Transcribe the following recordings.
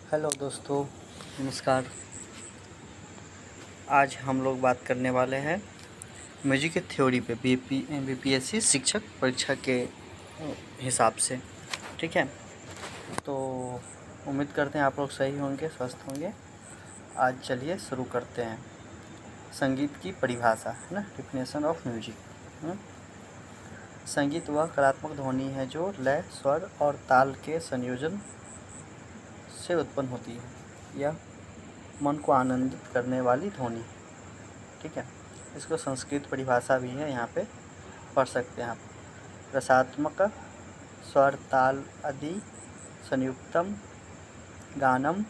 Hello दोस्तों, नमस्कार। आज हम लोग बात करने वाले हैं म्यूजिक की थ्योरी पे बीपीएससी शिक्षक परीक्षा के हिसाब से। ठीक है, तो उम्मीद करते हैं आप लोग सही होंगे, स्वस्थ होंगे। आज चलिए शुरू करते हैं। संगीत की परिभाषा है ना, डिफिनेशन ऑफ म्यूजिक। संगीत वह कलात्मक ध्वनि है जो लय, स्वर और ताल के संयोजन से उत्पन्न होती है। यह मन को आनंदित करने वाली ध्वनि। ठीक है, इसको संस्कृत परिभाषा भी है, यहाँ पे पढ़ सकते हैं आप। रसात्मक स्वर ताल आदि संयुक्तम गानम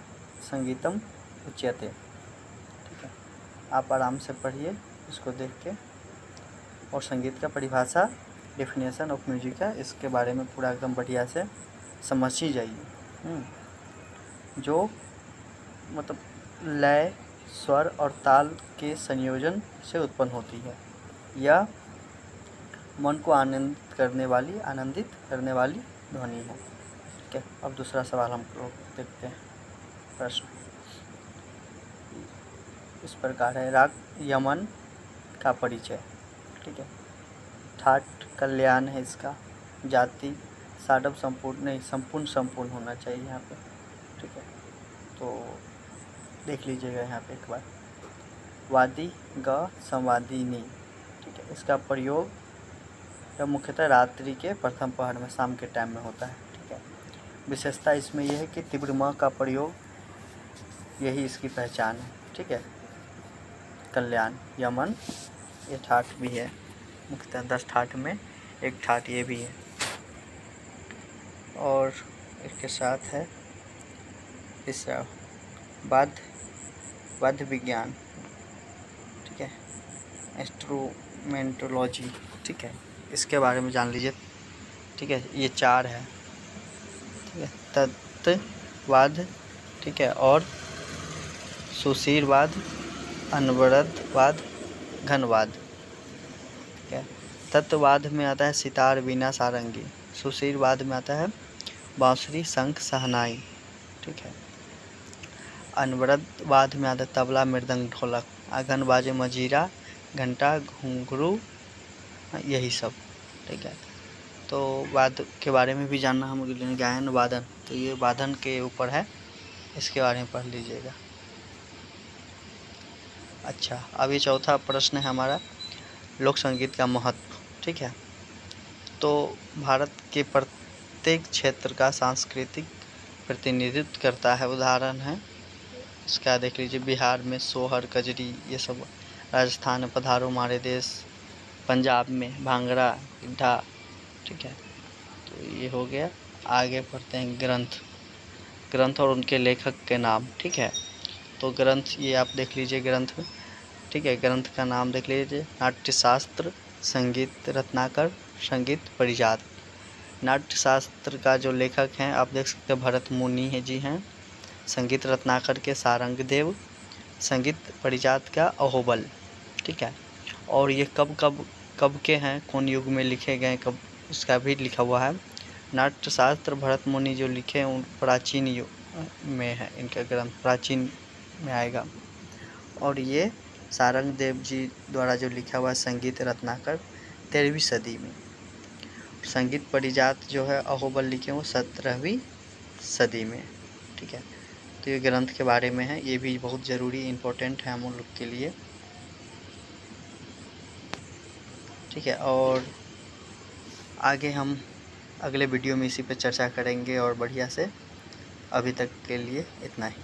संगीतम उच्यते। ठीक है, आप आराम से पढ़िए इसको देख के। और संगीत का परिभाषा डेफिनेशन ऑफ म्यूजिक है, इसके बारे में पूरा एकदम बढ़िया से समझ ही जाइए। जो मतलब लय, स्वर और ताल के संयोजन से उत्पन्न होती है। यह मन को आनंदित करने वाली ध्वनि है। ठीक है, अब दूसरा सवाल हम लोग देखते हैं। प्रश्न इस प्रकार है। राग यमन का परिचय। ठीक है, ठाट कल्याण है इसका। जाति साडव संपूर्ण नहीं, संपूर्ण होना चाहिए यहाँ पे। ठीक है, तो देख लीजिएगा यहाँ पे एक बार। वादी ग संवादिनी। ठीक है, इसका प्रयोग मुख्यतः रात्रि के प्रथम पहर में, शाम के टाइम में होता है। ठीक है, विशेषता इसमें यह है कि तीव्र म का प्रयोग, यही इसकी पहचान है। ठीक है, कल्याण यमन, ये ठाठ भी है मुख्यतः 10 ठाठ में एक ठाठ ये भी है। और इसके साथ है तीसरा वाद्य विज्ञान। ठीक है, इंस्ट्रूमेंटोलॉजी। ठीक है, इसके बारे में जान लीजिए। ठीक है, ये 4 है। ठीक है, तत्वाद, ठीक है, और सुशीरवाद, अनवरतवाद, घनवाद। ठीक है, तत्ववाद में आता है सितार, वीणा, सारंगी। सुशीरवाद में आता है बांसुरी, शंख, शहनाई। ठीक है, अनवरतवाद में आता है तबला, मृदंग, ढोलक। घनबाज मजीरा, घंटा, घुंघरू, यही सब। ठीक है, तो वाद्य के बारे में भी जानना हम गायन वादन, तो ये वादन के ऊपर है, इसके बारे में पढ़ लीजिएगा। अच्छा, अब ये चौथा प्रश्न है हमारा, लोक संगीत का महत्व। ठीक है, तो भारत के प्रत्येक क्षेत्र का सांस्कृतिक प्रतिनिधित्व करता है। उदाहरण है इसका देख लीजिए, बिहार में सोहर, कजरी, ये सब। राजस्थान में पधारो हमारे देश। पंजाब में भांगड़ा, गिड्ढा। ठीक है, तो ये हो गया। आगे पढ़ते हैं ग्रंथ और उनके लेखक के नाम। ठीक है, तो ग्रंथ ये आप देख लीजिए ग्रंथ में। ठीक है, ग्रंथ का नाम देख लीजिए। नाट्यशास्त्र, संगीत रत्नाकर, संगीत परिजात। नाट्यशास्त्र का जो लेखक हैं आप देख सकते हैं, भरत मुनि है जी हैं। संगीत रत्नाकर के सारंगदेव, संगीत परिजात का अहोबल। ठीक है, और ये कब के हैं, कौन युग में लिखे गए, कब, इसका भी लिखा हुआ है। नाट्यशास्त्र भरत मुनि जो लिखे उन प्राचीन युग में है, इनका ग्रंथ प्राचीन में आएगा। और ये सारंगदेव जी द्वारा जो लिखा हुआ है संगीत रत्नाकर, 13वीं सदी में। संगीत परिजात जो है अहोबल लिखे वो 17वीं सदी में। ठीक है, तो ये ग्रंथ के बारे में है, ये भी बहुत ज़रूरी इम्पोर्टेंट है हम लोग के लिए। ठीक है, और आगे हम अगले वीडियो में इसी पे चर्चा करेंगे और बढ़िया से। अभी तक के लिए इतना ही।